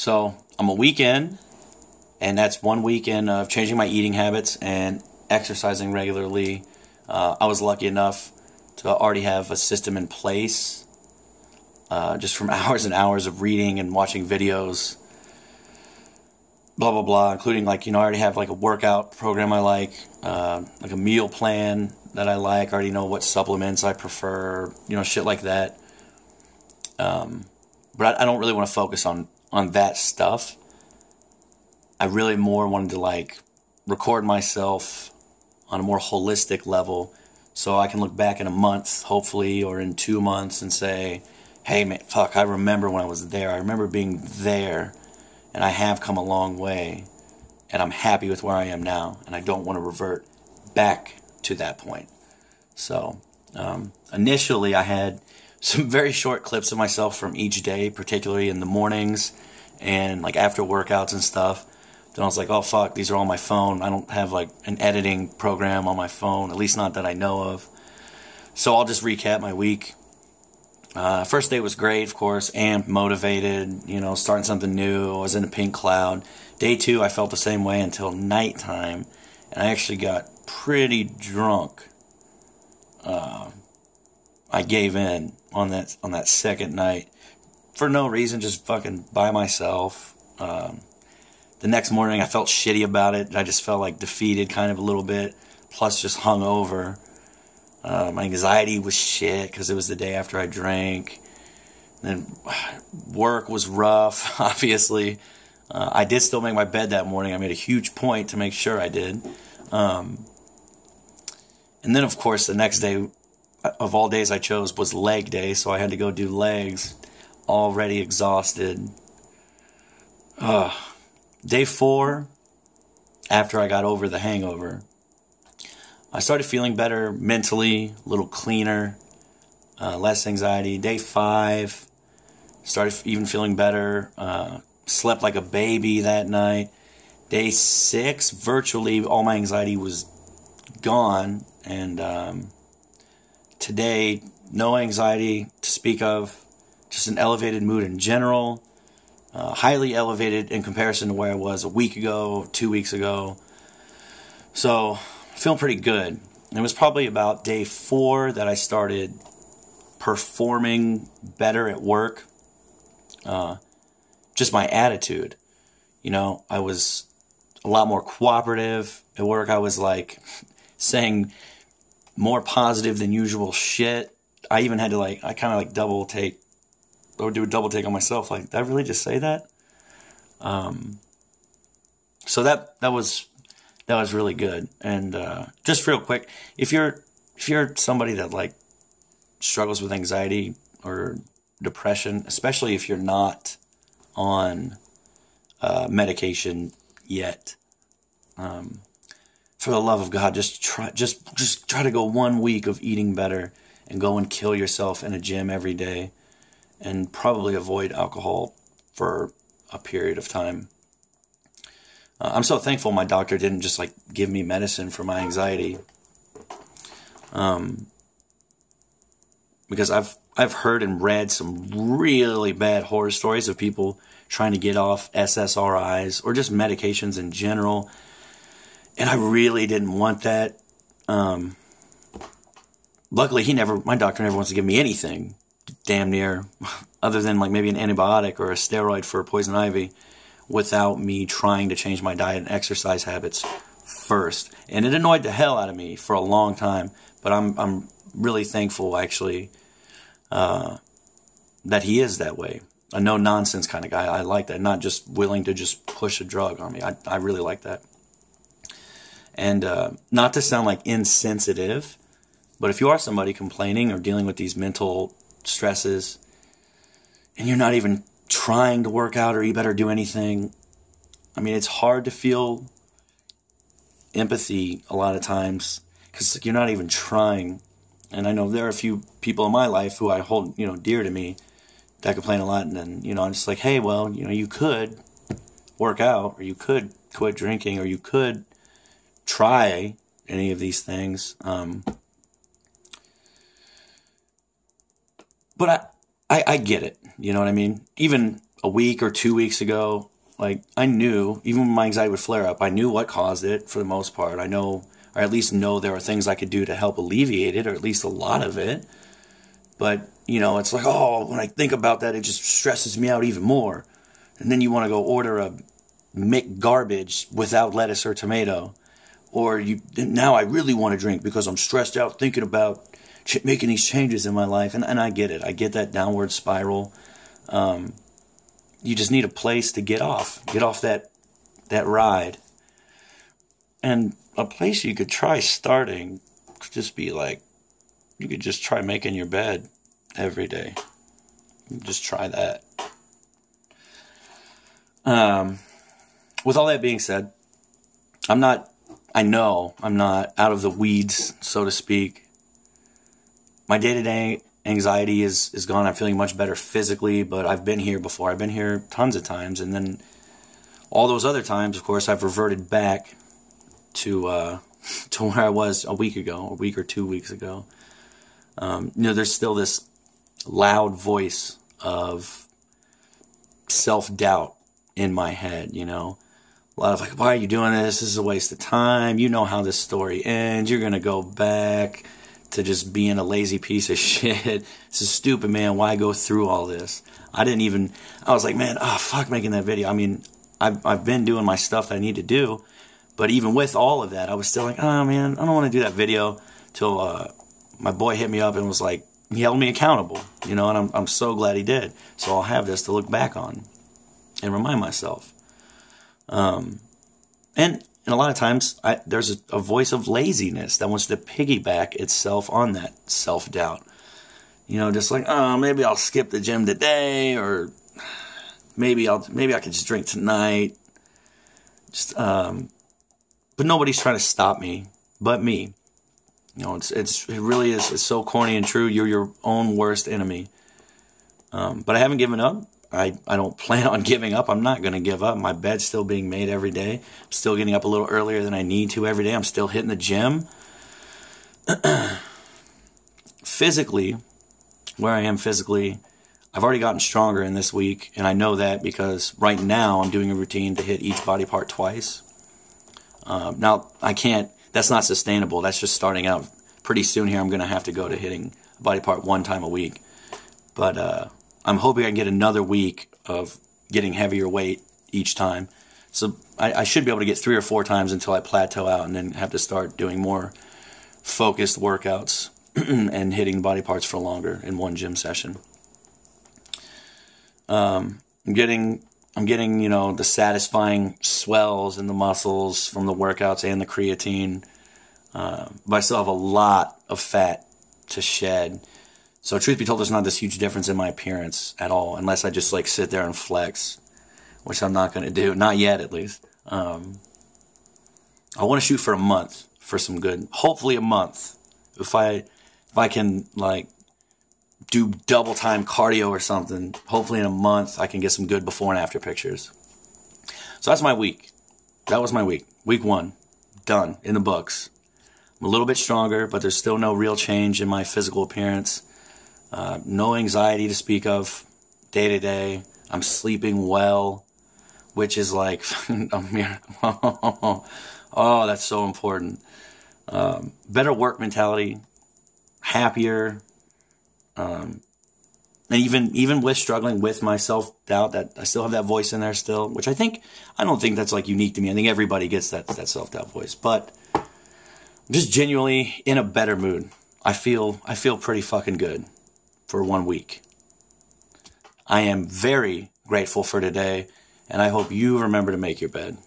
So I'm a week in, and that's 1 weekend of changing my eating habits and exercising regularly. I was lucky enough to already have a system in place, just from hours and hours of reading and watching videos, blah, blah, blah, including, like, I already have, like, a workout program I like a meal plan that I like. I already know what supplements I prefer, shit like that. But I don't really want to focus on that stuff. I really more wanted to, like, record myself on a more holistic level so I can look back in a month, hopefully, or in 2 months and say, hey, man, fuck, I remember when I was there. I remember being there, and I have come a long way, and I'm happy with where I am now, and I don't want to revert back to that point. So, initially, I had some very short clips of myself from each day, particularly in the mornings and, like, after workouts and stuff. Then I was like, oh, fuck, these are on my phone. I don't have, like, an editing program on my phone, at least not that I know of. So I'll just recap my week. First day was great, of course, amped, motivated, starting something new. I was in a pink cloud. Day 2, I felt the same way until nighttime, and I actually got pretty drunk. I gave in on that second night for no reason, just fucking by myself. The next morning I felt shitty about it. I just felt like defeated kind of a little bit, plus just hungover. My anxiety was shit because it was the day after I drank. And then work was rough, obviously. I did still make my bed that morning. I made a huge point to make sure I did. And then, of course, the next day, of all days I chose, was leg day, so I had to go do legs, already exhausted. Day 4, after I got over the hangover, I started feeling better mentally, a little cleaner, less anxiety. Day 5, started even feeling better, slept like a baby that night. Day 6, virtually all my anxiety was gone, and today, no anxiety to speak of, just an elevated mood in general, highly elevated in comparison to where I was a week ago, 2 weeks ago. So, feeling pretty good. It was probably about day 4 that I started performing better at work. Just my attitude. I was a lot more cooperative at work. I was like saying more positive than usual shit. I even had to I kind of like double take. I would do a double take on myself. Like, did I really just say that? So that was really good. And just real quick, if you're somebody that like struggles with anxiety or depression, especially if you're not on medication yet, for the love of God, just try to go 1 week of eating better and go and kill yourself in a gym every day, and probably avoid alcohol for a period of time. I'm so thankful my doctor didn't just like give me medicine for my anxiety, because I've heard and read some really bad horror stories of people trying to get off SSRIs or just medications in general, and I really didn't want that. Luckily, my doctor never wants to give me anything, damn near, other than like maybe an antibiotic or a steroid for poison ivy, without me trying to change my diet and exercise habits first. And it annoyed the hell out of me for a long time, but I'm really thankful, actually, that he is that way. A no-nonsense kind of guy. I like that. Not just willing to just push a drug on me. I really like that. And not to sound like insensitive, but if you are somebody complaining or dealing with these mental stresses, and you're not even trying to work out or eat better or do anything, I mean, it's hard to feel empathy a lot of times because you're not even trying. And I know there are a few people in my life who I hold, dear to me, that complain a lot, and then, I'm just like, hey, well, you could work out, or you could quit drinking, or you could try any of these things. But I get it, you know what I mean? Even a week or 2 weeks ago, like I knew, even when my anxiety would flare up, I knew what caused it for the most part. I know, or at least know there are things I could do to help alleviate it, or at least a lot of it. But, it's like, oh, when I think about that, it just stresses me out even more. And then you want to go order a McGarbage without lettuce or tomato. Or now I really want to drink because I'm stressed out thinking about making these changes in my life. And I get it. I get that downward spiral. You just need a place to get off that ride. And a place you could try starting could just be like, you could just try making your bed every day. Just try that. With all that being said, I know I'm not out of the weeds, so to speak. My day-to-day anxiety is gone. I'm feeling much better physically, but I've been here before. I've been here tons of times, and then all those other times, of course, I've reverted back to where I was a week or 2 weeks ago. There's still this loud voice of self-doubt in my head, A lot of like, why are you doing this? This is a waste of time. You know how this story ends. You're going to go back to just being a lazy piece of shit. This is stupid, man. Why go through all this? I was like, man, fuck making that video. I mean, I've been doing my stuff that I need to do. But even with all of that, I was still like, oh, man, I don't want to do that video till my boy hit me up and was like, he held me accountable, and I'm so glad he did. So I'll have this to look back on and remind myself. And a lot of times, there's a voice of laziness that wants to piggyback itself on that self-doubt. Just like, oh, maybe I'll skip the gym today, or maybe I can just drink tonight. But nobody's trying to stop me but me. It really is. It's so corny and true. You're your own worst enemy. But I haven't given up. I don't plan on giving up. I'm not going to give up. My bed's still being made every day. I'm still getting up a little earlier than I need to every day. I'm still hitting the gym. Physically, where I am physically, I've already gotten stronger in this week. And I know that because right now I'm doing a routine to hit each body part twice. Now, I can't. That's not sustainable. That's just starting out. Pretty soon here, I'm going to have to go to hitting a body part one time a week. But I'm hoping I can get another week of getting heavier weight each time. So I should be able to get 3 or 4 times until I plateau out and then have to start doing more focused workouts and hitting body parts for longer in one gym session. I'm getting the satisfying swells in the muscles from the workouts and the creatine. But I still have a lot of fat to shed. So truth be told, there's not this huge difference in my appearance at all, unless I just like sit there and flex, which I'm not going to do. Not yet, at least. I want to shoot for a month for some good, hopefully a month. If I can like do double time cardio or something, hopefully in a month I can get some good before and after pictures. So that's my week. That was my week. Week 1. Done. In the books. I'm a little bit stronger, but there's still no real change in my physical appearance. No anxiety to speak of day to day. I'm sleeping well, which is like a miracle. Oh, that's so important. Better work mentality, happier, and even with struggling with my self-doubt, that I still have that voice in there still, which I don't think that's like unique to me. I think everybody gets that self-doubt voice, but I'm just genuinely in a better mood. I feel pretty fucking good for 1 week. I am very grateful for today, and I hope you remember to make your bed.